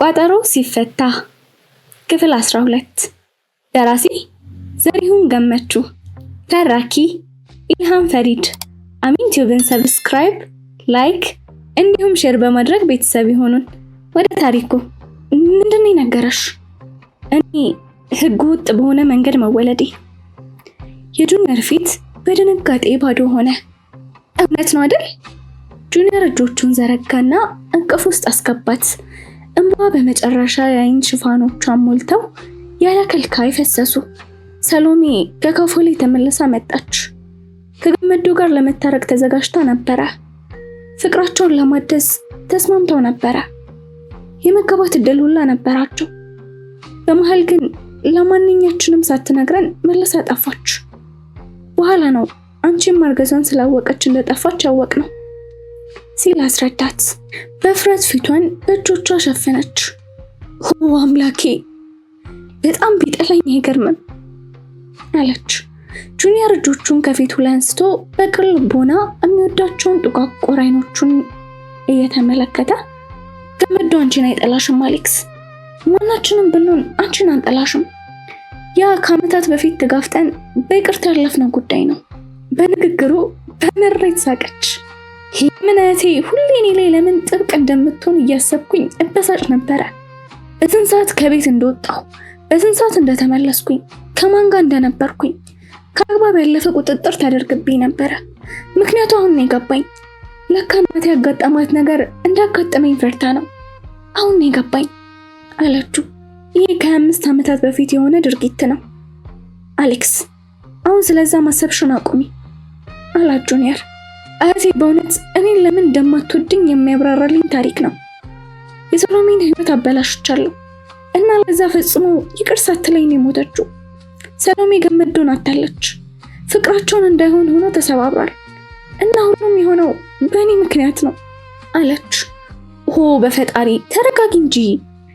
ቋጠሮ ሲፈታ ክፍል 12 ደራሲ ዘሪሁን ገመቹ ተራኪ ኢልሃም ፈሪድ አሚን ቲዩብን ሰብስክራይብ ላይክ እንዲሁም ሼር በማድረግ ቤተሰብ ይሁኑን። ወደ ታሪኩ ምንድነው ነገርሽ? እኔ ህገወጥ በሆነ መንገድ መወለዴ። የጁኒየር ፊት በድንጋጤ ባዶ ሆነ። እውነት ነው አይደል? ጁኒየር እጆቹን ዘረጋና እንቅፍ ውስጥ አስገባት። እንባ በመጨረሻ የአይን ሽፋኖቿን ሞልተው ያለ ከልካይ ፈሰሱ። ሰሎሜ ከካፌ ላይ ተመልሳ መጣች። ከገመዱ ጋር ለመታረቅ ተዘጋጅታ ነበረ። ፍቅራቸውን ለማደስ ተስማምተው ነበረ። የመጋባት እድል ሁላ ነበራቸው። በመሃል ግን ለማንኛችንም ሳትነግረን መልሳ ጠፋች። በኋላ ነው አንቺም ማርገዟን ስላወቀች እንደጠፋች ያወቅነው ሲል አስረዳት። በፍርሃት ፊቷን በእጆቿ ሸፈነች። ኦ አምላኬ፣ በጣም ቢጠላኝ አይገርምም አለች። ጁኒየር እጆቹን ከፊቱ ላይ አንስቶ በቅል ልቦና የሚወዳቸውን ጥቋቁር አይኖቹን እየተመለከተ ገመዱ አንቺን አይጠላሽም አሌክስ፣ ማናችንም ብንሆን አንቺን አንጠላሽም። ያ ከዓመታት በፊት ተጋፍጠን በይቅርታ ያለፍነው ጉዳይ ነው። በንግግሩ በመሬት ሳቀች። ምንነቴ ሁሌ እኔ ላይ ለምን ጥብቅ እንደምትሆን እያሰብኩኝ እበሳጭ ነበረ። በስንት ሰዓት ከቤት እንደወጣሁ፣ በስንት ሰዓት እንደተመለስኩኝ፣ ከማን ጋር እንደነበርኩኝ ከአግባብ ያለፈ ቁጥጥር ታደርግብኝ ነበረ። ምክንያቱ አሁን ነው የገባኝ። ለካ እናቴ ያጋጠማት ነገር እንዳጋጠመኝ ፈርታ ነው። አሁን ነው የገባኝ አለችው። ይሄ ከ5 ዓመታት በፊት የሆነ ድርጊት ነው አሌክስ። አሁን ስለዛ ማሰብሽን አቁሚ አላት ጁኒየር። አያቴ በእውነት እኔን ለምን እንደማትወድኝ የሚያብራራልኝ ታሪክ ነው። የሰሎሜን ህይወት አበላሽቻለሁ እና ለዛ ፈጽሞ ይቅር ሳትለኝ ነው የሞተችው። ሰሎሜ ገመዱን አታለች። ፍቅራቸውን እንዳይሆን ሆኖ ተሰባብሯል እና ሁሉም የሆነው በእኔ ምክንያት ነው አለች። ኦ በፈጣሪ ተረጋጊ እንጂ።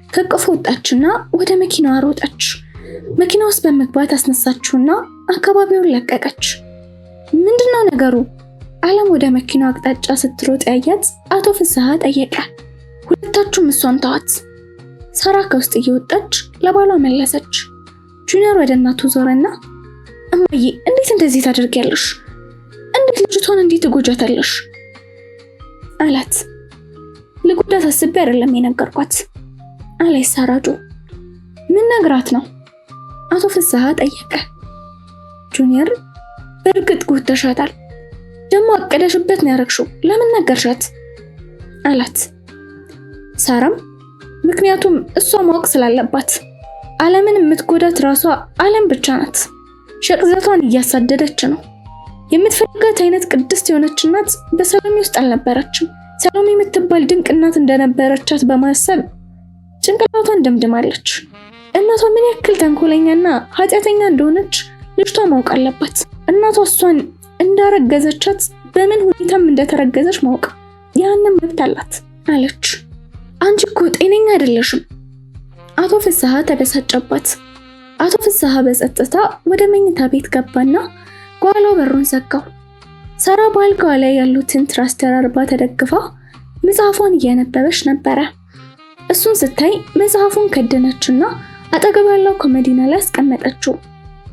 ከቅፎ ወጣችና ወደ መኪናዋ ሮጠች። መኪና ውስጥ በመግባት አስነሳችውና አካባቢውን ለቀቀች። ምንድነው ነገሩ? አለም ወደ መኪናው አቅጣጫ ስትሮጥ ያያት አቶ ፍስሐ ጠየቀ። ሁለታችሁም እሷን ተዋት። ሳራ ከውስጥ እየወጣች ለባሏ መለሰች። ጁኒየር ወደ እናቱ ዞረና እማዬ እንዴት እንደዚህ ታደርጊያለሽ? እንዴት ልጅቷን እንዴት ትጎጃታለሽ? አላት። ልጎዳት አስቤ አይደለም የነገርኳት አለች ሳራጆ። ምን ነግራት ነው? አቶ ፍስሐ ጠየቀ። ጁኒየር በእርግጥ ጎድተሻታል፣ ደግሞ አቀደሽበት ነው ያረግሽው፣ ለምን ነገርሻት? አላት። ሳራም ምክንያቱም እሷ ማወቅ ስላለባት፣ ዓለምን የምትጎዳት ራሷ ዓለም ብቻ ናት። ሸቅዘቷን እያሳደደች ነው። የምትፈልጋት አይነት ቅድስት የሆነች እናት በሰሎሜ ውስጥ አልነበረችም። ሰሎሜ የምትባል ድንቅ እናት እንደነበረቻት በማሰብ ጭንቅላቷን ደምድማለች። እናቷ ምን ያክል ተንኮለኛና ኃጢአተኛ እንደሆነች ልጅቷ ማወቅ አለባት። እናቷ እሷን እንዳረገዘቻት በምን ሁኔታም እንደተረገዘች ማወቅ ያንን መብት አላት አለች። አንቺ እኮ ጤነኛ አይደለሽም። አቶ ፍስሐ ተበሳጨባት። አቶ ፍስሐ በጸጥታ ወደ መኝታ ቤት ገባና ጓሎ በሩን ዘጋው። ሳራ ባልጋዋ ላይ ያሉትን ትራስ ተራርባ ተደግፋ መጽሐፏን እያነበበች ነበረ። እሱን ስታይ መጽሐፉን ከደነችና አጠገብ ያለው ኮመዲና ላይ አስቀመጠችው።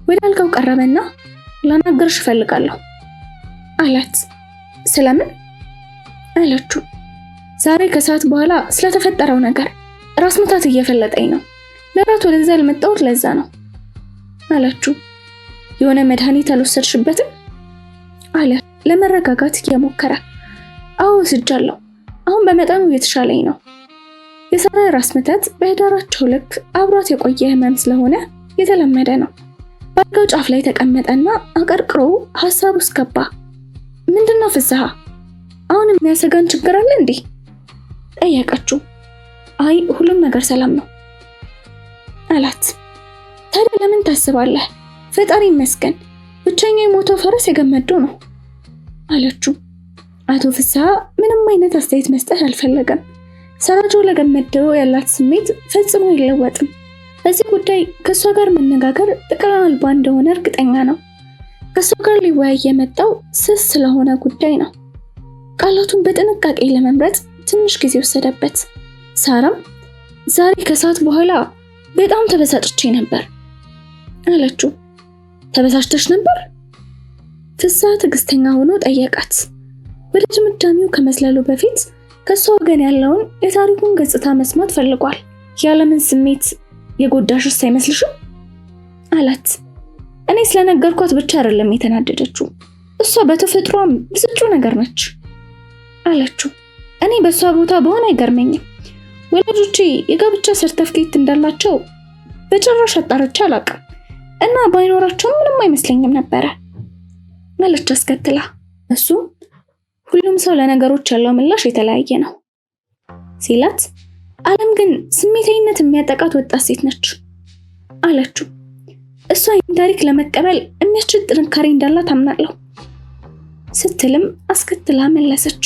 ወደ አልጋው ቀረበና ላናገርሽ እፈልጋለሁ አላት። ስለምን? አለችው። ዛሬ ከሰዓት በኋላ ስለተፈጠረው ነገር ራስ ምታት እየፈለጠኝ ነው። ለራት ወደዛ ያልመጣሁት ለዛ ነው አለችው። የሆነ መድኃኒት አልወሰድሽበትም? አለ ለመረጋጋት እየሞከረ። አዎ ወስጃለሁ። አሁን በመጠኑ እየተሻለኝ ነው። የሳራ ራስ ምታት በህዳራቸው ልክ አብሯት የቆየ ህመም ስለሆነ የተለመደ ነው። ባልጋው ጫፍ ላይ ተቀመጠና አቀርቅሮ ሐሳብ ውስጥ ገባ። ምንድነው ፍስሐ? አሁን የሚያሰጋን ችግር አለ እንዴ? ጠየቀችው። አይ ሁሉም ነገር ሰላም ነው አላት። ታዲያ ለምን ታስባለህ? ፈጣሪ ይመስገን፣ ብቸኛ የሞተው ፈረስ የገመዱ ነው አለችው። አቶ ፍስሐ ምንም አይነት አስተያየት መስጠት አልፈለገም። ሳራጆ ለገመደው ያላት ስሜት ፈጽሞ አይለወጥም። በዚህ ጉዳይ ከሷ ጋር መነጋገር ጥቅም አልባ እንደሆነ እርግጠኛ ነው። ከሷ ጋር ሊወያይ የመጣው ስስ ስለሆነ ጉዳይ ነው። ቃላቱን በጥንቃቄ ለመምረጥ ትንሽ ጊዜ ወሰደበት። ሳራም ዛሬ ከሰዓት በኋላ በጣም ተበሳጭቼ ነበር አለችው። ተበሳጭተሽ ነበር? ፍስሐ ትዕግስተኛ ሆኖ ጠየቃት። ወደ ድምዳሜው ከመስለሉ በፊት ከሷ ወገን ያለውን የታሪኩን ገጽታ መስማት ፈልጓል። ያለምን ስሜት የጎዳሽስ አይመስልሽም? አላት። እኔ ስለነገርኳት ብቻ አይደለም የተናደደችው፣ እሷ በተፈጥሯም ብስጩ ነገር ነች አለችው። እኔ በሷ ቦታ በሆነ አይገርመኝም። ወላጆቼ የጋብቻ ሰርተፍኬት እንዳላቸው በጭራሽ አጣርቼ አላውቅም እና ባይኖራቸው ምንም አይመስለኝም ነበረ አለች አስከትላ። እሱ ሁሉም ሰው ለነገሮች ያለው ምላሽ የተለያየ ነው ሲላት፣ ዓለም ግን ስሜታዊነት የሚያጠቃት ወጣት ሴት ነች አለችው። እሷ ይህን ታሪክ ለመቀበል የሚያስችል ጥንካሬ እንዳላት አምናለሁ ስትልም አስከትላ መለሰች።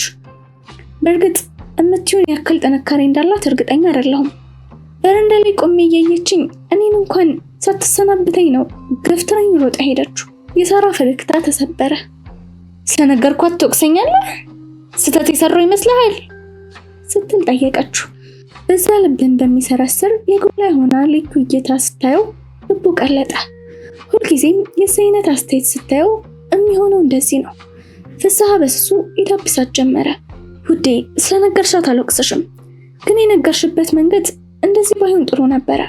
በእርግጥ እምትዩን ያክል ጥንካሬ እንዳላት እርግጠኛ አይደለሁም። በረንዳ ላይ ቆሜ እያየችኝ እኔን እንኳን ሳትሰናብተኝ ነው ገፍትራኝ ሮጣ ሄደችው። የሳራ ፈገግታ ተሰበረ። ስለነገርኳት ትወቅሰኛለህ? ስህተት የሰራው ይመስልሃል? ስትል ጠየቀችው። በዛ ልብን በሚሰረስር የጎላ ሆና ልዩ እይታ ስታየው ልቡ ቀለጠ። ሁልጊዜም የዚህ አይነት አስተያየት ስታየው የሚሆነው እንደዚህ ነው። ፍስሐ በስሱ ይዳብሳት ጀመረ። ውዴ ስለነገርሻት አልወቅስሽም፣ ግን የነገርሽበት መንገድ እንደዚህ ባይሆን ጥሩ ነበረ።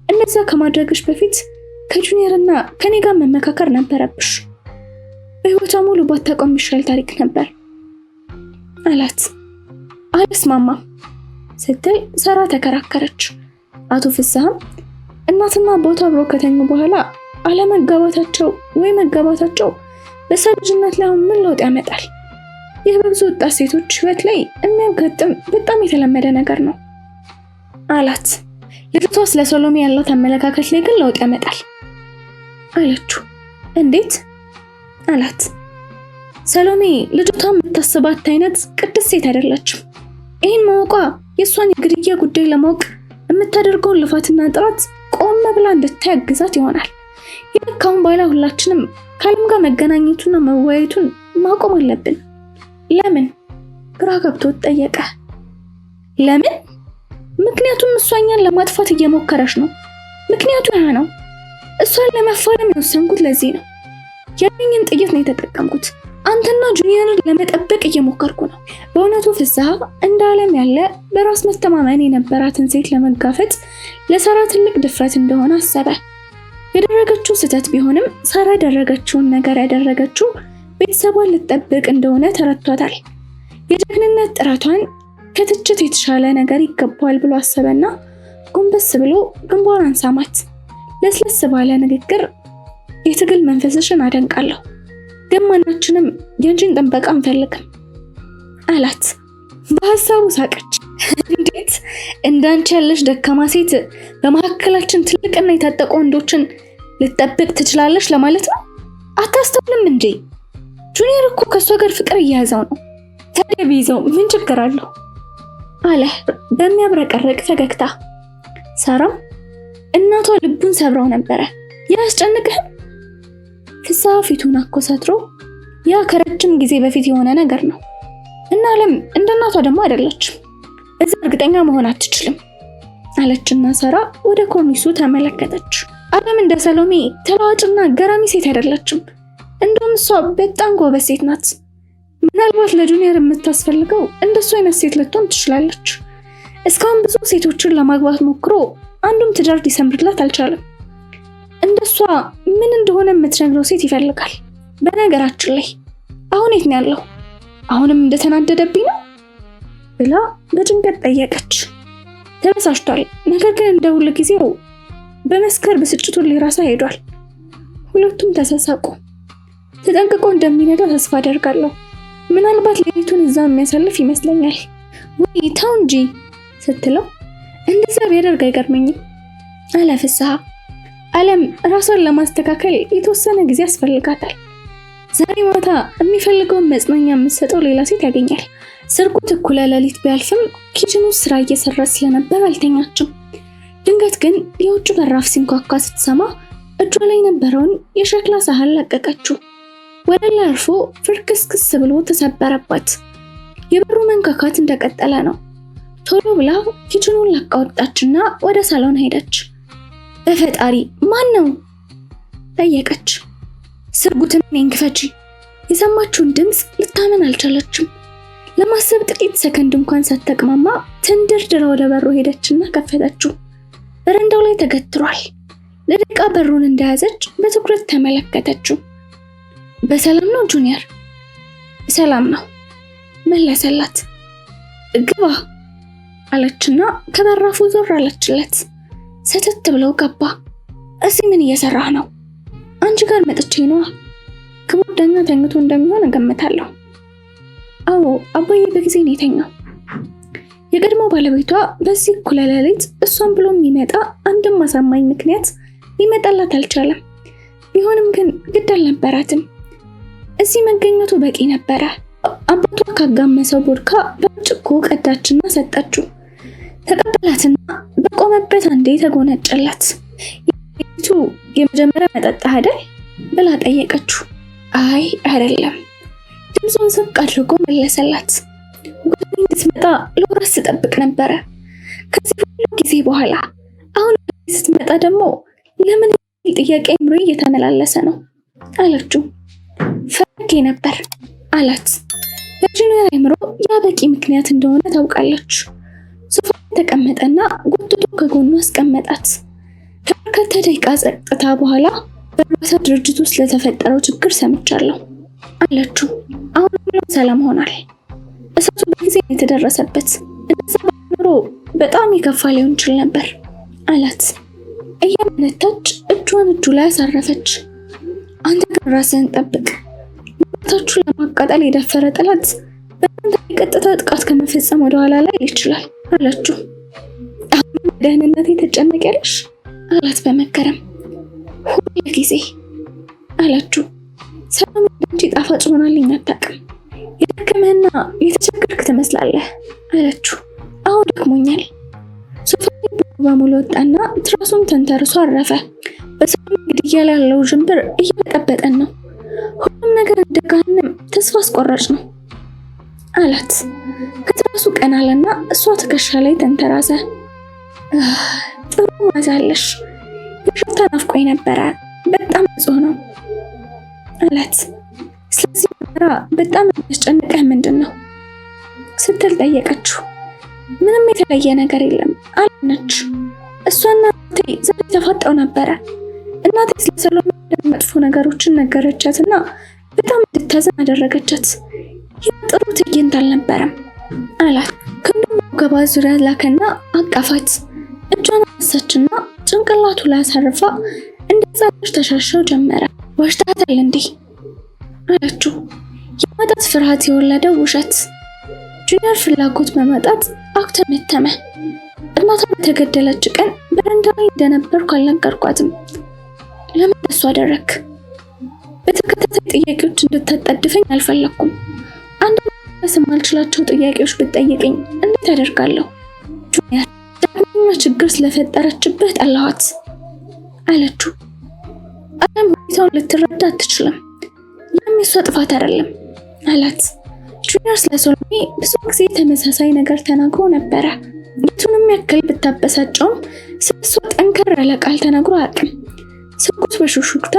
እንደዛ ከማድረግሽ በፊት ከጁኒየርና ከኔ ጋር መመካከር ነበረብሽ። በህይወቷ ሙሉ ባታቆም የሚሻል ታሪክ ነበር አላት። አልስማማም ስትል ሳራ ተከራከረች። አቶ ፍስሐም እናትና አባቷ አብሮ ከተኙ በኋላ አለመጋባታቸው ወይ መጋባታቸው በሰልጅነት ላይ ምን ለውጥ ያመጣል? ይህ በብዙ ወጣት ሴቶች ህይወት ላይ የሚያጋጥም በጣም የተለመደ ነገር ነው አላት። ልጅቷ ስለ ሰሎሜ ያላት አመለካከት ላይ ግን ለውጥ ያመጣል አለችው። እንዴት አላት። ሰሎሜ ልጅቷ የምታስባት አይነት ቅድስት ሴት አይደለችም። ይህን ማወቋ የእሷን የግድያ ጉዳይ ለማወቅ የምታደርገውን ልፋትና ጥረት ቆም ብላ እንድታይ ያግዛት ይሆናል። ይልካውን በኋላ ሁላችንም ከዓለም ጋር መገናኘቱና መወያየቱን ማቆም አለብን። ለምን? ግራ ገብቶት ጠየቀ። ለምን? ምክንያቱም እሷኛን ለማጥፋት እየሞከረች ነው። ምክንያቱ ያ ነው። እሷን ለመፋለም የወሰንኩት ለዚህ ነው። ያለኝን ጥይት ነው የተጠቀምኩት። አንተና ጁኒየርን ለመጠበቅ እየሞከርኩ ነው። በእውነቱ ፍስሐ እንደ ዓለም ያለ በራስ መተማመን የነበራትን ሴት ለመጋፈጥ ለሳራ ትልቅ ድፍረት እንደሆነ አሰበ። ያደረገችው ስህተት ቢሆንም ሳራ ያደረገችውን ነገር ያደረገችው ቤተሰቧን ልትጠብቅ እንደሆነ ተረድቷታል። የጀግንነት ጥረቷን ከትችት የተሻለ ነገር ይገባዋል ብሎ አሰበና ጎንበስ ብሎ ግንባሯን ሳማት። ለስለስ ባለ ንግግር የትግል መንፈስሽን አደንቃለሁ፣ ግን ማናችንም ያንቺን ጥበቃ አንፈልግም አላት። በሀሳቡ ሳቀች። እንዴት እንዳንቺ ያለሽ ደካማ ሴት በመካከላችን ትልቅና የታጠቁ ወንዶችን ልትጠብቅ ትችላለሽ ለማለት ነው? አታስተውልም እንዴ? ጁኒየር እኮ ከሷ ጋር ፍቅር እየያዘው ነው። ታዲያ ቢይዘው ምን ችግር አለው? አለ በሚያብረቀርቅ ፈገግታ። ሳራም እናቷ ልቡን ሰብረው ነበረ። ያስጨንቅህም? ፍስሐ ፊቱን አኮሳትሮ ያ ከረጅም ጊዜ በፊት የሆነ ነገር ነው እና ዓለም እንደ እናቷ ደግሞ አይደለችም። እዛ እርግጠኛ መሆን አትችልም አለችና ሳራ ወደ ኮርኒሱ ተመለከተች። ዓለም እንደ ሰሎሜ ተለዋጭና ገራሚ ሴት አይደለችም። እንደውም እሷ በጣም ጎበዝ ሴት ናት። ምናልባት ለጁኒየር የምታስፈልገው እንደሱ አይነት ሴት ልትሆን ትችላለች። እስካሁን ብዙ ሴቶችን ለማግባት ሞክሮ አንዱም ትዳር ሊሰምርላት አልቻለም። እንደሷ ምን እንደሆነ የምትነግረው ሴት ይፈልጋል። በነገራችን ላይ አሁን የት ነው ያለው? አሁንም እንደተናደደብኝ ነው ብላ በጭንቀት ጠየቀች። ተበሳጭቷል፣ ነገር ግን እንደ ሁሉ ጊዜው በመስከር ብስጭቱን ሊራሳ ሄዷል። ሁለቱም ተሳሳቁ። ተጠንቅቆ እንደሚነዳ ተስፋ አደርጋለሁ። ምናልባት ሌሊቱን እዛ የሚያሳልፍ ይመስለኛል። ወይ ተው እንጂ ስትለው እንደዛ ቢያደርግ አይገርመኝም አለ ፍስሐ። ዓለም ራሷን ለማስተካከል የተወሰነ ጊዜ ያስፈልጋታል። ዛሬ ማታ የሚፈልገውን መጽናኛ የምትሰጠው ሌላ ሴት ያገኛል። ስርቁት እኩለ ሌሊት ቢያልፍም ኪችኑ ስራ እየሰራ ስለነበር አልተኛችም። ድንገት ግን የውጭ በራፍ ሲንኳኳ ስትሰማ እጇ ላይ የነበረውን የሸክላ ሳህን ለቀቀችው። ወደ ላይ አርፎ ፍርክስክስ ብሎ ተሰበረባት። የበሩ መንካካት እንደቀጠለ ነው። ቶሎ ብላ ኪችኑን ለቃ ወጣችና ወደ ሳሎን ሄደች። በፈጣሪ ማን ነው ጠየቀች። ስርጉትን ነኝ ክፈቺ። የሰማችውን ድምፅ ልታመን አልቻለችም። ለማሰብ ጥቂት ሰከንድ እንኳን ሳትቅማማ ተንደርድራ ወደ በሩ ሄደችና ከፈተችው። በረንዳው ላይ ተገትሯል። ለደቂቃ በሩን እንደያዘች በትኩረት ተመለከተችው። በሰላም ነው ጁኒየር? ሰላም ነው መለሰላት። ግባ አለችና ከበራፉ ዞር አለችለት። ሰተት ብለው ገባ። እዚህ ምን እየሰራህ ነው? አንቺ ጋር መጥቼ ነዋ። ክቡር ዳኛ ተኝቶ እንደሚሆን እገምታለሁ። አዎ አባዬ በጊዜ ነው የተኛው። የቀድሞ ባለቤቷ በዚህ እኩለ ሌሊት እሷን ብሎ የሚመጣ አንድም አሳማኝ ምክንያት ሊመጣላት አልቻለም። ቢሆንም ግን ግድ አልነበራትም። እዚህ መገኘቱ በቂ ነበረ። አባቷ ካጋመሰው ቦድካ በብርጭቆ ቀዳችና ሰጠችው። ተቀበላትና በቆመበት አንዴ ተጎነጨላት። የቱ የመጀመሪያ መጠጥ አይደል ብላ ጠየቀችው። አይ አይደለም፣ ድምፁን ዝቅ አድርጎ መለሰላት። ወደኔ ስትመጣ ለወራት ስጠብቅ ነበረ። ከዚህ ሁሉ ጊዜ በኋላ አሁን ስትመጣ ደግሞ ለምን ጥያቄ አእምሮዬ እየተመላለሰ ነው አለችው። ፈርጌ ነበር አላት። ለጁኒየር አእምሮ ያ በቂ ምክንያት እንደሆነ ታውቃለች። ሶፋ ተቀመጠና ጎትቶ ከጎኑ አስቀመጣት። ከበርካታ ደቂቃ ጸጥታ በኋላ በራሳ ድርጅት ውስጥ ለተፈጠረው ችግር ሰምቻለሁ አለችው። አሁን ሁሉም ሰላም ሆኗል። እሳቱ በጊዜ የተደረሰበት እንደዛ ኖሮ በጣም የከፋ ሊሆን ይችል ነበር አላት። እያመነታች እጇን እጁ ላይ አሳረፈች። አንተ ግን ራስህን ጠብቅ። መብታችሁ ለማቃጠል የደፈረ ጠላት በአንተ የቀጥታ ጥቃት ከመፈጸም ወደኋላ ላይ ይችላል አለችው። አሁን ደህንነት የተጨነቀልሽ አላት በመከረም። ሁሉ ጊዜ አለችው። ሰላም እንዳንቺ ጣፋጭ ሆናልኝ አታውቅም። የደከመህና የተቸገርክ ትመስላለህ አለችው። አዎ ደክሞኛል። ሶፋ በሙሉ ወጣና ትራሱን ተንተርሶ አረፈ። በሰላም ግድያ ላይ ያለው ጅምብር እየተቀበጠን ነው። ሁሉም ነገር እንደጋንም ተስፋ አስቆራጭ ነው አላት። ከትራሱ ቀና አለና እሷ ትከሻ ላይ ተንተራሰ። ጥሩ ማዛለሽ የሽታ ናፍቆኝ ነበረ። በጣም ንጹህ ነው አላት። ስለዚህ መራ በጣም የሚያስጨንቀህ ምንድን ነው ስትል ጠየቀችው። ምንም የተለየ ነገር የለም አለች። እሷና እናቴ ዛሬ ተፋጠው ነበረ። እናቴ ስለ ሰሎሜ መጥፎ ነገሮችን ነገረቻትና በጣም እንድታዘን አደረገቻት። ይህ ጥሩ ትዕይንት አልነበረም አላት። ክንዱን ገባ ዙሪያ ላከና አቀፋት። እጇን አነሳችና ጭንቅላቱ ላይ አሳርፋ እንደዛች ተሻሸው ጀመረ። ዋሽታታል እንዴ አለችው። የማጣት ፍርሃት የወለደው ውሸት። ጁኒየር ፍላጎት በማጣት አክተመተመ። እናቷ በተገደለች ቀን በረንዳ ላይ እንደነበርኩ አልነገርኳትም። ለምን እሱ አደረክ? በተከታታይ ጥያቄዎች እንድታጣድፈኝ አልፈለኩም። አንድ መስማት ማልችላቸው ጥያቄዎች ብትጠይቀኝ እንዴት አደርጋለሁ? ጁኒየር ዳግመኛ ችግር ስለፈጠረችብህ ጠላኋት አለችው። አለም ሁኔታውን ልትረዳ አትችልም። ያም የሷ ጥፋት አይደለም አላት። ጁኒየር ስለ ሰሎሜ ብዙ ጊዜ ተመሳሳይ ነገር ተናግሮ ነበረ። የቱንም ያክል ብታበሳጨውም ስለሷ ጠንከር ያለ ቃል ተናግሮ አያውቅም። ስልኩት በሹክሹክታ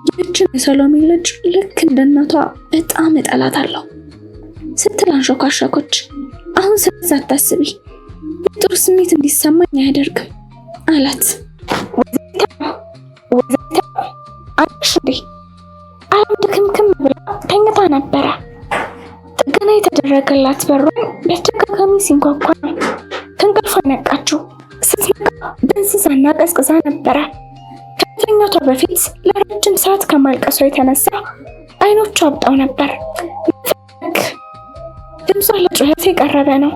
ይህችን የሰሎሜ ልጅ ልክ እንደ እናቷ በጣም እጠላታለሁ ስትል አንሾካሾኮች። አሁን ስለዛ አታስቢ፣ ጥሩ ስሜት እንዲሰማኝ አያደርግም አላት። ወዘተ አልሽ እንዴ? አለም ድክምክም ብላ ተኝታ ነበረ። ጥገና የተደረገላት በሯን በተደጋጋሚ ሲንኳኳ ነው ከእንቅልፏ ነቃችው። ስትነቃ በእንስሳና ቀዝቅዛ ነበረ። ከመተኛቷ በፊት ለረጅም ሰዓት ከማልቀሷ የተነሳ አይኖቿ አብጠው ነበር። ድምጿ ለጩኸት የቀረበ ነው።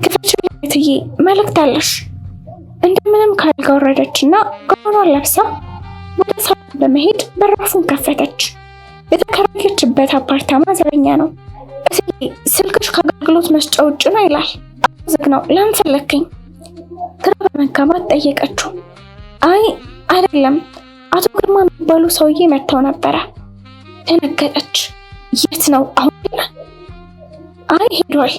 ክፍልሽን እትዬ መልእክት አለሽ። እንደምንም ካልጋ ወረደችና ጋውኗን ለብሳ ወደ ሳሎን በመሄድ በራፉን ከፈተች። የተከራየችበት አፓርታማ ዘበኛ ነው። እትዬ ስልክሽ ከአገልግሎት መስጫ ውጭ ነው ይላል። ዝግ ነው። ለምን ፈለከኝ? ግራ በመጋባት ጠየቀችው። አይ አይደለም፣ አቶ ግርማ የሚባሉ ሰውዬ መጥተው ነበረ። ደነገጠች። የት ነው አሁን? አይ ሄዷል።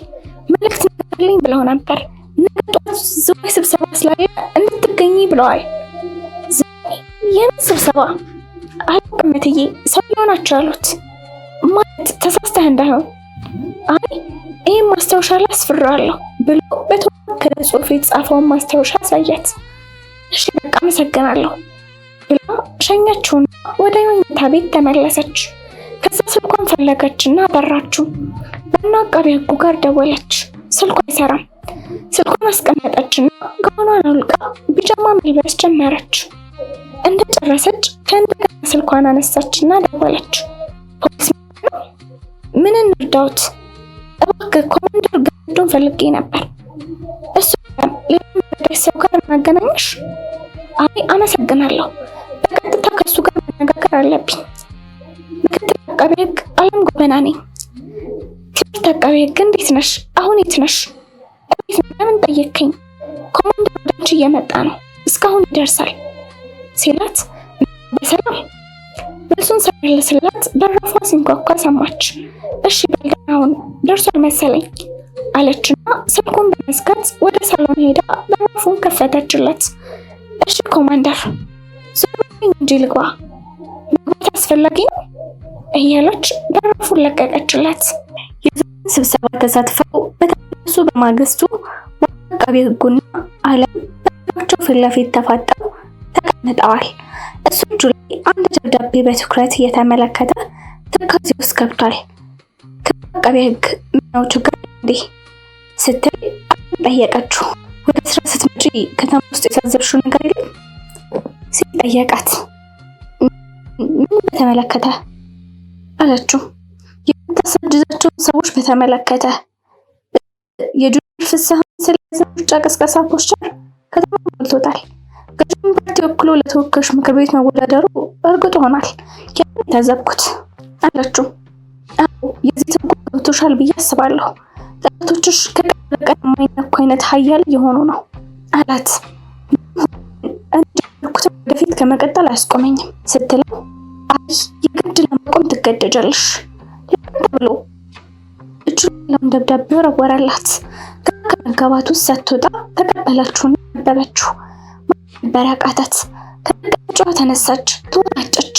መልእክት አለኝ ብለው ነበር። ነገ ጠዋት ዝዋይ ስብሰባ ስላለ እንድትገኚ ብለዋል። የምን ስብሰባ? አላውቅም እትዬ፣ ሰውየው ናቸው ያሉት። ማለት ተሳስተህ እንዳይሆን። አይ ይህም ማስታወሻ ላይ አስፍሬዋለሁ ብሎ በተወከለ ጽሑፍ የተጻፈውን ማስታወሻ አሳያት። እሺ በቃ አመሰግናለሁ ብላ ሸኛችውና ወደ መኝታ ቤት ተመለሰች። ከዛ ስልኳን ፈለገችና በራችው። ዋና አቃቤ ሕጉ ጋር ደወለች። ስልኳ አይሰራም። ስልኳን አስቀመጠችና ጋውኗን አውልቃ ቢጃማ መልበስ ጀመረች። እንደጨረሰች ከእንደገና ስልኳን አነሳችና ደወለች። ፖሊስ ነው? ምን እንርዳዎት? እባክህ ኮማንደር ገዶን ፈልጌ ነበር። እሱ ሌላ ሰው ጋር እናገናኝሽ? አይ አመሰግናለሁ፣ በቀጥታ ከሱ ጋር መነጋገር አለብኝ። ምክትል አቃቤ ሕግ አለም ጎበና ነኝ። ክብርት አቃቤ ሕግ እንዴት ነሽ? አሁን የት ነሽ? እቤት ነው። ለምን ጠየቅከኝ? ኮማንደር ወደ አንቺ እየመጣ ነው፣ እስካሁን ይደርሳል ሲላት በሰላም መልሱን ሳይመልስላት በራፏ ሲንኳኳ ሰማች። እሺ በልደን አሁን ደርሷል መሰለኝ አለችና ስልኩን በመዝጋት ወደ ሳሎን ሄዳ በራፉን ከፈተችለት። እሺ ኮማንደር ዞር በይኝ እንጂ ልግባ፣ መግባት አስፈላጊ ነው እያለች በራፉን ለቀቀችለት። የዛሬውን ስብሰባ ተሳትፈው በተመለሱ በማግስቱ አቃቤ ሕጉና አለም በራቸው ፊት ለፊት ተፋጠው ተቀምጠዋል። እሱ እጁ ላይ አንድ ደብዳቤ በትኩረት እየተመለከተ ትካዜ ውስጥ ገብቷል። አቃቤ ሕግ ምነው ችግር እንዴ ስትል ጠየቀችው። ወደ ስራ ስትመጪ ከተማ ውስጥ የታዘብሽው ነገር የለም ሲል ጠየቃት። ምን በተመለከተ አለችው። የምታሳድዳቸውን ሰዎች በተመለከተ የጁኒየር ፍስሐን ስለያዘ ምርጫ ቅስቀሳ ፖስተር ከተማ ሞልቶታል። ገዥውን ፓርቲ ወክሎ ለተወካዮች ምክር ቤት መወዳደሩ እርግጥ ሆኗል። ያን የታዘብኩት አለችው። አዎ የዚህ ትርጉም ገብቶሻል ብዬ አስባለሁ። ጠላቶችሽ ከቀን ወደ ቀን የማይነኩ አይነት ሀያል የሆኑ ነው አላት። እንደጀመርኩት ወደፊት ከመቀጠል አያስቆመኝም ስትለው አይ የግድ ለመቆም ትገደጃለሽ ብሎ እጁ ያለውን ደብዳቤ ወረወረላት። ከመጋባት ውስጥ ሳትወጣ ተቀበለችውና ነበበችው። ነበር ያቃታት። ከመቀመጫዋ ተነሳች፣ ተወራጨች።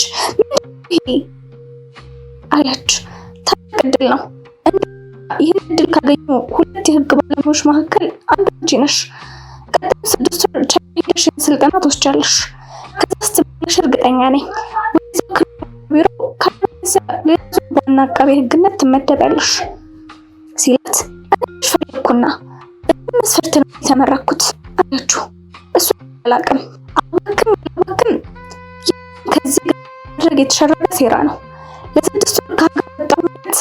ይሄ አለች። ታላቅ ዕድል ነው። ይህን ዕድል ካገኙ ሁለት የህግ ባለሙያዎች መካከል አንዱ አንቺ ነሽ። ቀጣዩ 6 ወር ቻይና ሄደሽ ስልጠና ትወስጃለሽ። ከዛ ስትመለሽ እርግጠኛ ነኝ ቢሮ ካለዛ ሌላ ዋና አቃቤ ሕግነት ትመደቢያለሽ ሲላት አንቺ ፈለኩና መስፈርት ነው የተመረኩት አለችው። እሱ አላቅም አባክም ከዚህ ጋር ማድረግ የተሸረበ ሴራ ነው። ለ6 ወር ካጋጠሙት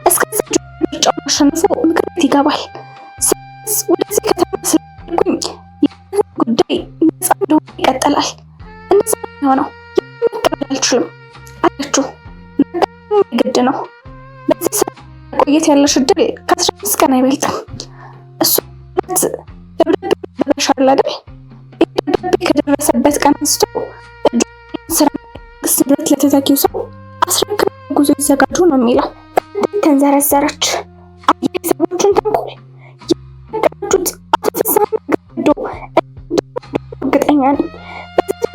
እስከዛ ምርጫውን አሸንፎ ምክር ቤት ይገባል። ወደዚህ ከተማ ስለኩኝ ይህን ጉዳይ ነፃ እንደሆነ ይቀጥላል። እንደዛ ነው መቀበል አልችልም አለችው። ግድ ነው። በዚህ ሰዓት ቆየት ያለሽ ዕድል ከ15 ቀን አይበልጥም። እሱ ደብዳቤ ደረሻል አይደል? ደብዳቤ ከደረሰበት ቀን አንስቶ ስራ መንግስት ንብረት ለተተኪው ሰው አስረክብ ጉዞ ይዘጋጁ ነው የሚለው። ተንዘረዘረች። የሰዎችን ተንኮል ያቀናጁት አቶ ፍስሐ ገዶ እርግጠኛ ነኝ። በዚህ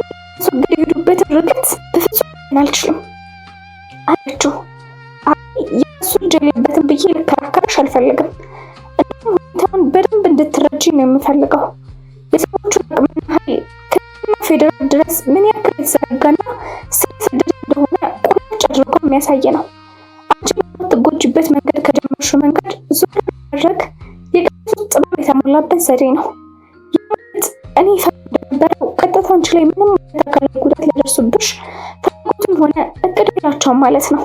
የሄዱበት ርቀት በፍጹም አልችልም አለችው። የእሱ እጅ የለበትም ብዬ ልከራከርሽ አልፈልግም። ሁኔታውን በደንብ እንድትረጂ ነው የምፈልገው። የሰዎቹን አቅምና ኃይል ከና ፌዴራል ድረስ ምን ያክል የተዘረጋና ስለሰደደ እንደሆነ ቁልጭ አድርጎ የሚያሳይ ነው። አንቺ የምትጎጂበት መንገድ ከጀመርሽው መንገድ ዙር ማድረግ የቅጽ ጥበብ የተሞላበት ዘዴ ነው። ይህ እኔ እንደነበረው ቀጥታ አንቺ ላይ ምንም አካል ጉዳት ሊያደርሱብሽ ፍላጎትም ሆነ እቅድ የላቸውም ማለት ነው።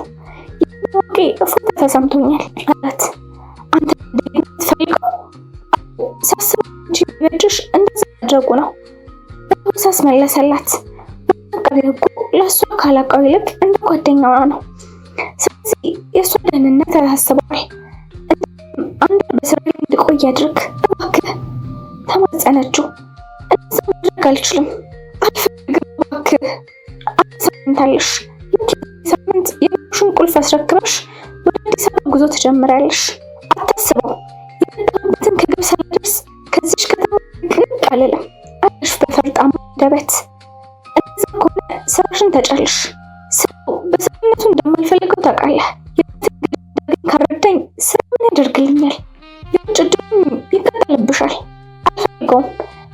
ይሄ እፎይታ ተሰምቶኛል አላት። አንተ እንደምትፈልገው ሳስብ አንቺ በእጅሽ እንደዛ ማድረጉ ነው በሳስ መለሰላት። አቃቤ ሕጉ ለእሷ ካላቃው ይልቅ እንደ ጓደኛዋ ነው። ስለዚህ የእሷ ደህንነት ያሳስበዋል። አንድ በስራ ላይ እንድቆይ አድርግ እባክህ ተማጸነችው። እንደዛ ማድረግ አልችልም አልፈልግም እባክህ አሳምንታለሽ። ሳምንት የሽን ቁልፍ አስረክበሽ ወደ አዲስ አበባ ጉዞ ትጀምራለሽ። አታስበው የመጣሁበትን ከግብ አልልም አለሽ በፈርጣማ አንደበት። እንደዛ ከሆነ ስራሽን ተጨልሽ። ስራው በሰውነቱ እንደማልፈልገው ታውቃለህ። ካረዳኝ ስራ ምን ያደርግልኛል? የውጭ ዕድሉን ይቀጥልብሻል። አልፈልገውም።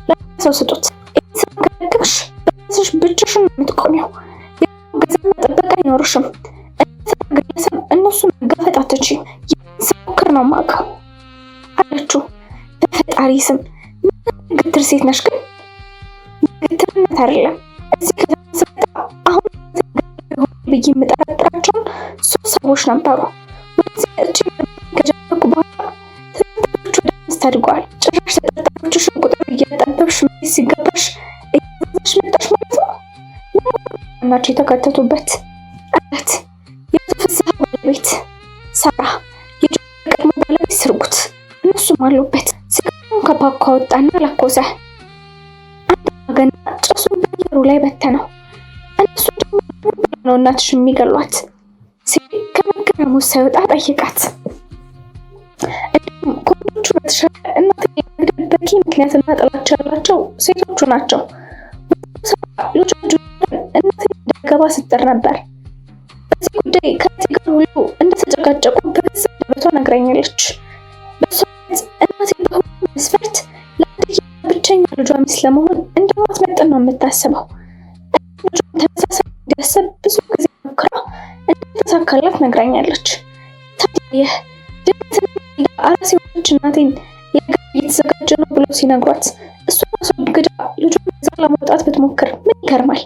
ለሰው ስጡት። ይህን ስራ ከረከብሽ በራስሽ ብቻሽን የምትቆሚው። ገዛና ጥበቃ አይኖርሽም። ግለሰብ እነሱን መጋፈጥ አትችይም። ይህን ስሞክር ነው የማውቀው አለችው። በፈጣሪ ስም ምን ግትር ሴት ነሽ ግን? ግትርነት አይደለም። እዚህ ከተሰጣ አሁን ብዬ የምጠረጥራቸውን 3 ሰዎች ነበሩ። ወደዚህ እጅ ከጀመርኩ በኋላ ተጠርጣሪዎች ወደ 5 አድገዋል። ጭራሽ ተጠርጣሪዎችሽን ቁጥር እያጠበብሽ መሄድ ሲገባሽ እያበዛሽ መጣሽ ማለት ነው። ናቸው የተካተቱበት አላት። የፍስሐ ባለቤት ሳራ፣ የቀድሞ ባለቤት ስርጉት፣ እነሱም አሉበት። ሲጋራውን ከፓኮ አወጣና ለኮሰ። አንድ ገና ጭሱን በአየሩ ላይ በተነው። እነሱ ደግሞ ነው እናትሽ የሚገሏት ሲል ከመገረሙ ሳይወጣ ጠይቃት። እንዲሁም ከወንዶቹ በተሻለ እናት ለመግደል በቂ ምክንያትና ጥላቻ ያላቸው ሴቶቹ ናቸው። ልጆቹ እናት እንዳገባ ስትር ነበር። በዚህ ጉዳይ ከእቴ ጋር ሁሉ እንደተጨቃጨቁ በገዛ አንደበቷ ነግራኛለች። በሷ እናቴ በሁሉ መስፈርት ለአንድያ ብቸኛ ልጇ ሚስት ለመሆን እንደማትመጥን ነው የምታስበው። ልጇን ተመሳሳይ እንዲያስብ ብዙ ጊዜ ሞክራ እንደተሳካላት ነግራኛለች። ታዲያ ይህ ድንገትና አራስ የሆነች እናቴን ለገብ እየተዘጋጀ ነው ብሎ ሲነግሯት እሷ አስወግዳ ልጇን ይዛ ለማውጣት ብትሞክር ምን ይገርማል?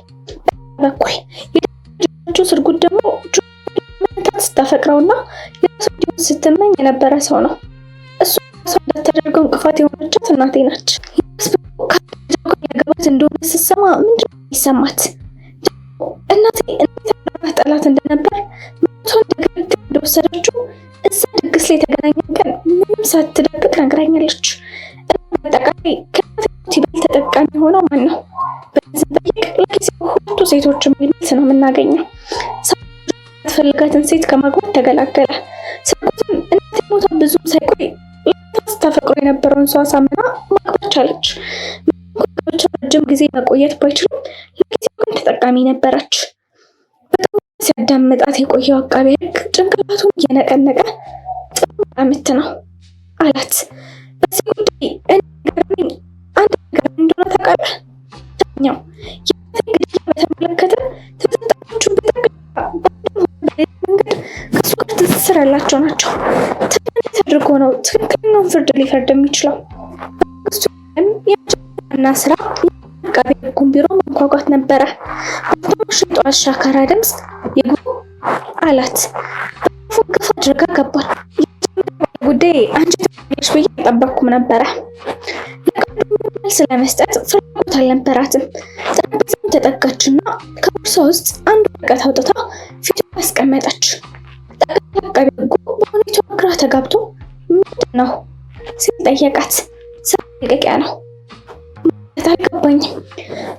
በኩል የደረጃቸው ስርጉት ደግሞ ጁመንታት ስታፈቅረውና የራሱ እንዲሆን ስትመኝ የነበረ ሰው ነው። እሱ ሰው እንዳታደርገው እንቅፋት የሆነቻት እናቴ ናች። ያገባት እንደሆነ ስትሰማ ምንድን ነው የሚሰማት? እናቴ እንዴት ጠላት እንደነበር መቷን ደግነት እንደወሰደችው እዛ ድግስ ላይ የተገናኘን ቀን ምንም ሳትደብቅ ነግራኛለች። አጠቃላይ ከናቴ ይበልጥ ተጠቃሚ የሆነው ማን ነው? በዚህ ጠይቅ ለጊዜው ሁለቱ ሴቶች የሚል መልስ ነው የምናገኘው። ፈልጋትን ሴት ከማግባት ተገላገለ። ስርጉትን እናቴ ሞታ ብዙም ሳይቆይ ስታፈቅሮ የነበረውን ሰው አሳምና ማግባት ቻለች። ረጅም ጊዜ መቆየት ባይችልም ለጊዜው ግን ተጠቃሚ ነበረች። በጣም ሲያዳምጣት የቆየው አቃቤ ሕግ ጭንቅላቱን እየነቀነቀ ጥሩ ምት ነው አላት። በዚህ ጉዳይ ገረመኝ አንድ ነገር እንደሆነ ታውቃለህ? ኛው የናቴ ግድያ በተመለከተ ተጠርጣሪዎቹ በጠቅላላ መንገድ ከሱ ጋር ትስስር ያላቸው ናቸው። እንዴት አድርጎ ነው ትክክለኛውን ፍርድ ሊፈርድ የሚችለው? እሱ የመጀመሪያና ስራ አቃቤ ሕጉን ቢሮ ማንኳኳት ነበረ። በሽንጧ አሻካራ ድምፅ ይግቡ አላት። በፉን ከፍ አድርጋ ገባል። ጉዳይ አንቺ ተጠቅለሽ ብዬ አልጠበቅኩም ነበረ። መልስ ለመስጠት ፍላጎት አልነበራትም። ጠረጴዛውን ተጠጋችና ከቦርሳ ውስጥ አንድ ወረቀት አውጥታ ፊቱ አስቀመጠች። ጠቅላይ አቃቤ ሕጉ በሁኔታው ግራ ተጋብቶ ምንድን ነው ሲል ጠየቃት። ስራ መልቀቂያ ነው ማለት አልገባኝም።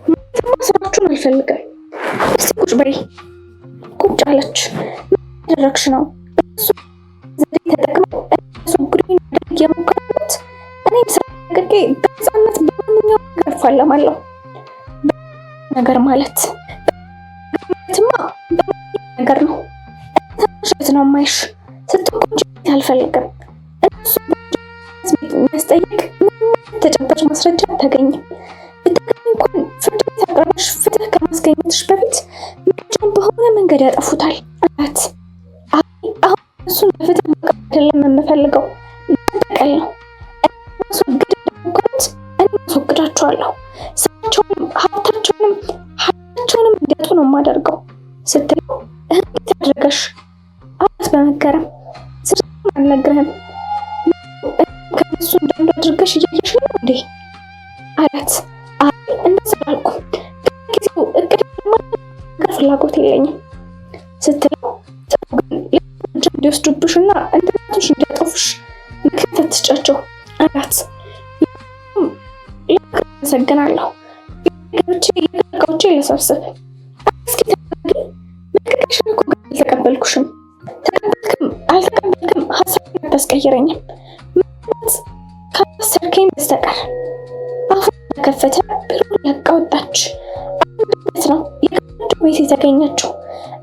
ማለትማ ስራችሁን አልፈልግም። እስቲ ቁጭ በይ። ቁጭ አለች። ምን ያደረግሽ ነው? እሱ ዘዴ ተጠቅመው ጉዳይ ማድረግ የሞከሩት እኔም ስራ መልቀቄ በነፃነት በማንኛውም ነገር እፋለማለሁ። ነገር ማለት ትማ ነገር ነው። ተሽት ነው ማይሽ ስትቆጭ አልፈልግም። እሱ የሚያስጠይቅ ተጨባጭ ማስረጃ አታገኝም። ብታገኝ እንኳን ፍርድ ቤት አቅርበሽ ፍትህ ከማስገኘትሽ በፊት ምርጫውን በሆነ መንገድ ያጠፉታል አላት። አሁን እሱን በፍትህ ማቅረብ አይደለም የምፈልገው፣ በቀል ነው። ማስወገድ እንደሞከሩት እኔ ማስወግዳቸዋለሁ። ስራቸውንም ሀብታቸውንም ሀብታቸውንም እንዲያጡ ነው የማደርገው ስትለው እንዴት አድርገሽ አላት በመገረም። ዝርዝሩን አልነግርህም፣ ከነሱ እንዳንዱ አድርገሽ እያየሽ ነው እንዴ አላት። አይ እንደዛ አላልኩም፣ ጊዜው እቅድ ነገር ፍላጎት የለኝም ስትለው ጥሩ ግን እርምጃ እንዲወስዱብሽና እንደናቶሽ እንዲያጠፉሽ ምክንያት አትስጫቸው አላት። አመሰግናለሁ። የቀረቃዎቼ ለሰብስብ እስኪ ተናገሪ። መልቀቂያሽን እኮ አልተቀበልኩሽም። ተቀበልክም አልተቀበልክም ሀሳቤን አታስቀይረኝም። ምክንያት ካላሰርከኝ በስተቀር አፉን የተገኘችው።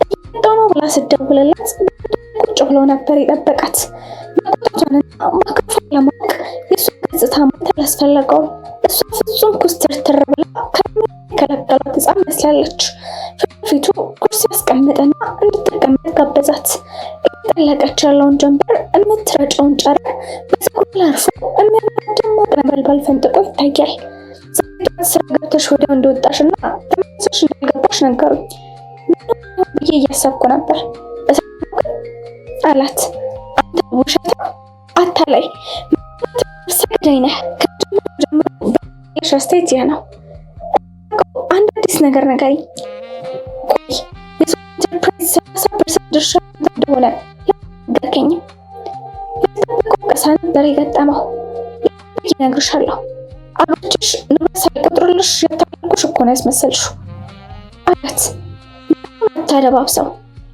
እየመጣሁ ነው ብላ ስትደውልለት ቁጭ ብሎ ነበር የጠበቃት። መቆጣቷንና ማክሮፋን ለማወቅ የእሷ ገጽታ ማየት አላስፈለገውም። እሷ ፍጹም ኩስትርትር ብላ ከለከሏት ሕፃን መስላለች። ፊቱ ኩርሲ ያስቀምጥና እንድትቀመጥ ጋበዛት። እየጠለቀች ያለውን ጀንበር የምትረጨውን ጨረር በፀጉር ላይ አርፎ የሚያምር ደማቅ ነበልባል ፈንጥቆ ይታያል። ስራ ገብተሽ ወዲያው እንደወጣሽና ተመልሰሽ እንዳልገባሽ ነገሩኝ። ምንም ብዬ እያሰብኩ ነበር አላት። አንተ ውሸታ አታላይ ሰገዳይ ነህ። ከጀምሮ ጀምሮ በሻስቴት ያ ነው። አንድ አዲስ ነገር ንገሪኝ። ቆይ የሶ ኢንተርፕራይዝ 30% ድርሻ እንደሆነ ነገርከኝም። ያልጠበቀው ወቀሳ ነበር የገጠመው። ይነግርሻለሁ አባትሽ ንብረት ሳይቆጥርልሽ ያታለልኩሽ እኮ ነው ያስመሰልሽው አላት። ታደባብሰው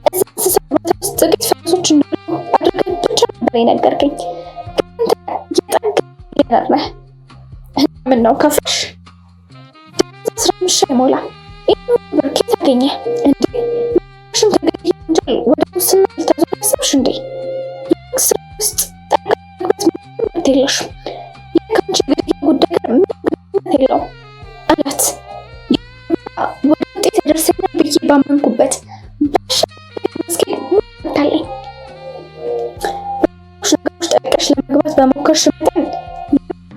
እዛ እንስሳ እርባታ ውስጥ ጥቂት ፈረሶች እንዳሉ አድርገህ ብቻ ነበር የነገርከኝ። አንተ የጠግ ሊነር ነህ። ምን ነው ከፍሽ 15 አይሞላም። ይህን ብር ከየት አገኘ እንዴ? ሽን ከገድያ ወንጀል ወደ ሙስና ልታዞር አሰብሽ እንዴ? ስራ ውስጥ ጠንቀቅ መግባት የለሽም። ከአንቺ ግድያ ጉዳይ ጋር ምን ግንኙነት የለውም አላት። ወደ ውጤት ያደርሰኛል ብዬ ባመንኩበት ባሻመስገን ታለኝ ነገሮች ጠልቀሽ ለመግባት በሞከርሽ መጠን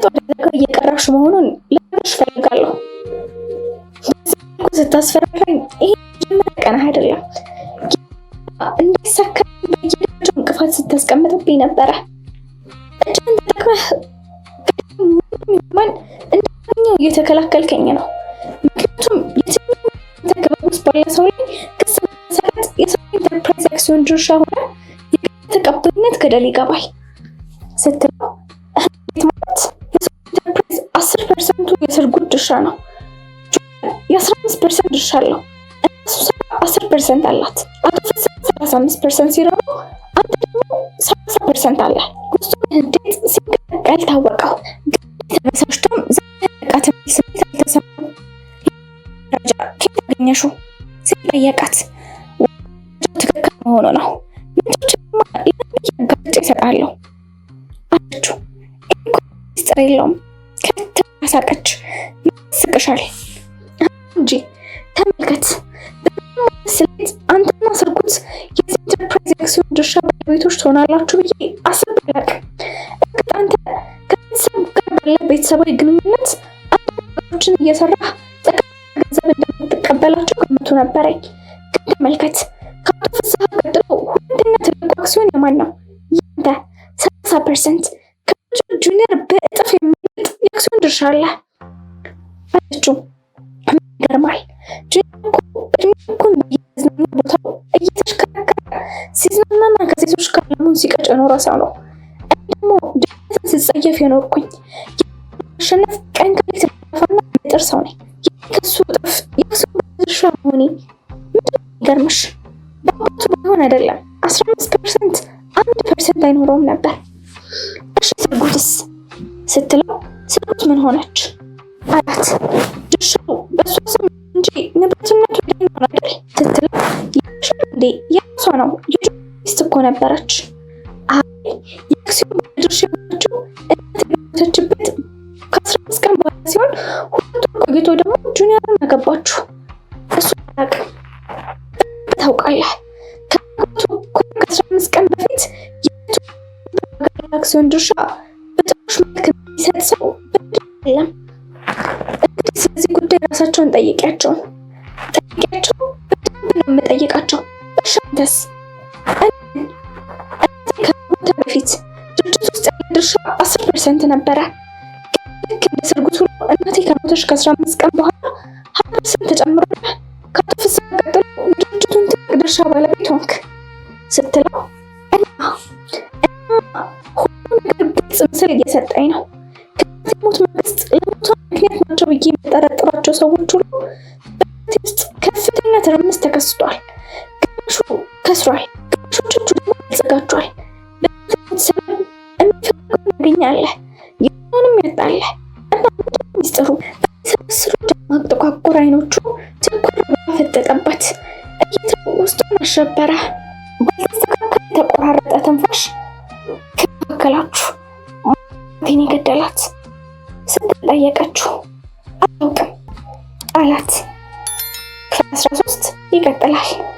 ወደ ነገር እየቀራሽ መሆኑን ልነግርሽ እፈልጋለሁ። ስታስፈራራኝ ይሄ መጀመሪያ ቀን አይደለም። እንዳይሳካ በየደረጃው እንቅፋት ስታስቀምጥብኝ ነበረ። እጅን ተጠቅመህ ማን እንደኛው እየተከላከልከኝ ነው። ምክንያቱም የትኛው ተግባር ውስጥ ባለ ሰው ላይ ክስ መሰረት የሶ ኢንተርፕራይዝ አክሲዮን ድርሻ ሆነ የተቀባይነት ገደል ይገባል ስትለው ማለት የሶ ኢንተርፕራይዝ 10% የስርጉት ድርሻ ነው። የ15% ድርሻ አለው። እሱ 10% አላት። አቶ ፍስሐ 35% ሲረዱ አንተ ደግሞ 30% አለ። ውስጡ እንዴት ሲቀቀል ታወቀው። ተበሳሽቶም ዘቃት ስሜት አልተሰማም። ደረጃ ከየት አገኘሽው ሲጠየቃት ትክክል መሆኑ ነው። ምንጮችማ ለሚያጋጭ ይሰጣለሁ አለችው። ሚስጥር የለውም። ከተሳቀች ያስቅሻል እንጂ ተመልከት። ስሌት አንተና ስርጉት የዚህ ኢንተርፕራይዝ አክሲዮን ድርሻ ባለቤቶች ትሆናላችሁ ብዬ አስቤ አላውቅም። እርግጥ አንተ ከቤተሰብ ጋር ባለ ቤተሰባዊ ግንኙነት ነገሮችን እየሰራህ ጠቃሚ ገንዘብ እንደምትቀበላቸው ገምቱ ነበረኝ። ግን ተመልከት፣ ከአቶ ፍስሐ ቀጥሎ ሁለተኛ ትልቁ አክሲዮን የማን ነው? ያንተ 30%። ጁኒየር በእጥፍ የሚበልጥ የአክሲዮን ድርሻ አለ አለችው። ይገርማል። እድሜኩን በየመዝናኛ ቦታው እየተሽከረከረ ሲዝናናና ከሴቶች ጋር ለሙን ሲቀጭ የኖረ ሰው ነው። እኔ ደግሞ ድህነትን ስጸየፍ የኖርኩኝ የማሸነፍ ቀን ከሌት ተፋና ምጥር ሰው ነኝ። ከሱ እጥፍ የአክሲዮን ድርሻ መሆኔ ምንድን ነው የሚገርምሽ? በአባቱ ባይሆን አይደለም 15% 1% አይኖረውም ነበር። እሺ ስርጉትስ ስትለው ስርጉት ምን ሆነች አላት። ድርሻው በእሷ ስም እንጂ ንብረትነቱ የዳኛው አይደል ስትለው ይሻል እንዴ የራሷ ነው። ሚስት እኮ ነበረች። አይ የአክሲዮን ድርሻ ያላቸው እናት የሞተችበት ከ15 ቀን በኋላ ሲሆን ሁለቱ ቆይቶ ደግሞ ጁኒየርን አገባችሁ። እሱ አላውቅም። ታውቃለህ ከሞቱ ከ15 ቀን በፊት የአክሲዮን ድርሻ በጥሮሽ መልክ የሚሰጥ ሰው በድል የለም። እንግዲህ ስለዚህ ጉዳይ ራሳቸውን ጠይቂያቸው በደንብ ነው የምጠይቃቸው። እሺ አንተስ? ከሞተ በፊት ድርጅት ውስጥ ያለ ድርሻ 10% ነበረ። ልክ እንደ ስርጉት ሁሉ እናቴ ከሞተች ከ15 ቀን በኋላ 20% ተጨምሮልህ ከአቶ ፍስሐ ቀጥሎ የድርጅቱን ትልቅ ድርሻ ባለቤት ሆንክ ስትለው እና ሁሉ ነገር ግልጽ ምስል እየሰጠኝ ነው። ሞት መንግስት ለሞቷ ምክንያት ናቸው ብዬ የምጠረጥራቸው ሰዎች ሁሉ በቤት ውስጥ ከፍተኛ ትርምስ ተከስቷል። ግማሹ ከስሯል፣ ግማሾቹ ደግሞ ተዘጋጇል። በሞት ሰበብ የሚፈልገውን ያገኛለህ፣ የሆነውንም ያጣለህ እና ምንድን ሚስጥሩ? በሰበስሩ ደማቅ ጥቋቁር አይኖቹ ትኩር ብላ ፈጠጠበት። ውስጡን አሸበረ። ባልተስተካከለ የተቆራረጠ ትንፋሽ ከመካከላችሁ ማቴን የገደላት ስትል ጠየቀችው። አላውቅም አላት። ክፍል 13 ይቀጥላል።